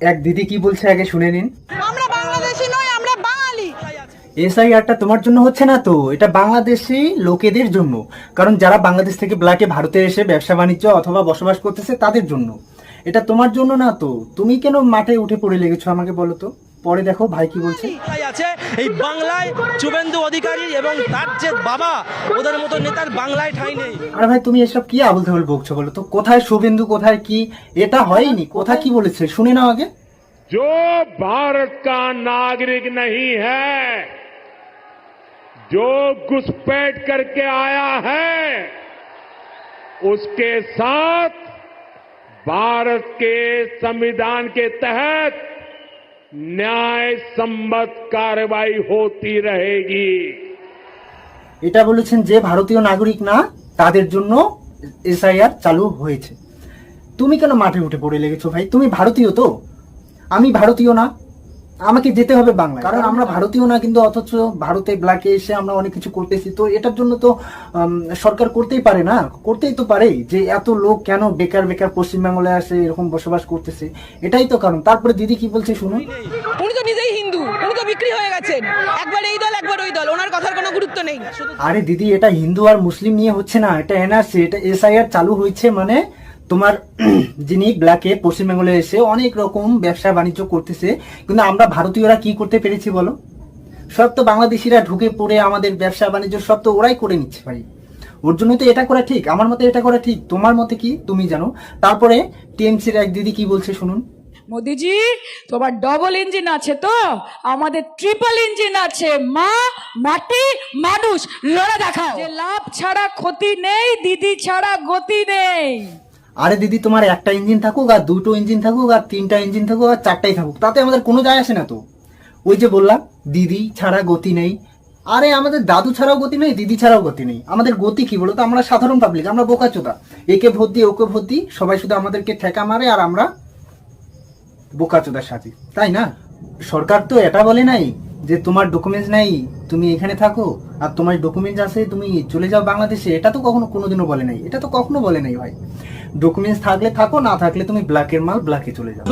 এক দিদি কি বলছে আগে শুনে নিন। আমরা বাংলাদেশি নই, আমরা বাঙালি। এসআইআরটা তোমার জন্য হচ্ছে না তো, এটা বাংলাদেশি লোকেদের জন্য। কারণ যারা বাংলাদেশ থেকে ব্ল্যাকে ভারতে এসে ব্যবসা বাণিজ্য অথবা বসবাস করতেছে তাদের জন্য। এটা তোমার জন্য না তো। তুমি কেন মাঠে উঠে পড়ে লেগেছো আমাকে বলো তো। পরে দেখো ভাই কি বলছে। আছে এই বাংলায় শুভেন্দু অধিকারী এবং তার যে বাবা, ওদের মতো নেতার বাংলায় ঠাঁই নেই। আরে ভাই তুমি এসব কি আবল তাবল বকছো বলো তো। কোথায় শুভেন্দু, কোথায় কি, এটা হয়নি। কোথা কি বলেছে শুনে নাও আগে। जो भारत का नागरिक नहीं है, जो घुसपैठ करके आया है, उसके साथ भारत के संविधान के तहत न्याय सम्मत कार्रवाई होती रहेगी। এটা বলেছেন যে ভারতীয় নাগরিক না তাদের জন্য এসআইআর চালু হয়েছে। তুমি কেন মাঠে উঠে পড়ে লেগেছো ভাই। তুমি ভারতীয় তো, আমি ভারতীয় না, আমাকে যেতে হবে বাংলায়। কারণ আমরা ভারতীয় না কিন্তু অথচ ভারতে ব্ল্যাকে এসে আমরা অনেক কিছু করতেছি। তো এটার জন্য তো সরকার করতেই পারে না, করতেই তো পারে যে এত লোক কেন বেকার বেকার পশ্চিমবাংলায় আসে এরকম বসবাস করতেছে। এটাই তো কারণ। তারপরে দিদি কি বলছে শুনুন। উনি তো নিজেই হিন্দু, উনি তো বিক্রি হয়ে গেছেন। একবার এই দল একবার ওই দল, ওনার কথার কোনো গুরুত্ব নেই। আরে দিদি এটা হিন্দু আর মুসলিম নিয়ে হচ্ছে না, এটা এনআরসি, এটা এসআইআর চালু হয়েছে মানে তোমার যিনি ব্ল্যাকে পশ্চিমবঙ্গে এসে অনেক রকম ব্যবসা বাণিজ্য করতেছে। কিন্তু আমরা ভারতীয়রা কি করতে পেরেছি বলো। সব তো বাংলাদেশিরা ঢুকে পড়ে আমাদের ব্যবসা বাণিজ্য সব তো ওরাই করে নিচ্ছে ভাই। ওর জন্য তো এটা করা ঠিক, আমার মতে এটা করা ঠিক। তোমার মতে কি তুমি জানো। তারপরে টিএমসির এক দিদি কি বলছে শুনুন। মোদিজি তোমার ডবল ইঞ্জিন আছে তো, আমাদের ট্রিপল ইঞ্জিন আছে। মা, মাটি, মানুষ, লড়ে দেখাও। যে লাভ ছাড়া ক্ষতি নেই, দিদি ছাড়া গতি নেই। আরে দিদি তোমার একটা ইঞ্জিন থাকুক আর দুটো ইঞ্জিন থাকুক আর তিনটা ইঞ্জিন থাকুক আর চারটাই থাকুক, তাতে আমাদের কোনো যায় আসে না তো। ওই যে বললাম দিদি ছাড়া গতি নেই। আরে আমাদের দাদু ছাড়াও গতি নেই, দিদি ছাড়াও গতি নেই। আমাদের গতি কি বলতো, আমরা সাধারণ পাবলিক, আমরা বোকাচোদা। একে ভোট দিয়ে ওকে ভোট দিই, সবাই শুধু আমাদেরকে ঠেকা মারে আর আমরা বোকাচোদার সাথে, তাই না। সরকার তো এটা বলে নাই যে তোমার ডকুমেন্টস নাই তুমি এখানে থাকো, আর তোমার ডকুমেন্টস আছে তুমি চলে যাও বাংলাদেশে। এটা তো কখনো কোনোদিনও বলে নাই, এটা তো কখনো বলে নাই ভাই। ডকুমেন্টস থাকলে থাকো, না থাকলে তুমি ব্ল্যাকের মাল ব্ল্যাকে চলে যাও।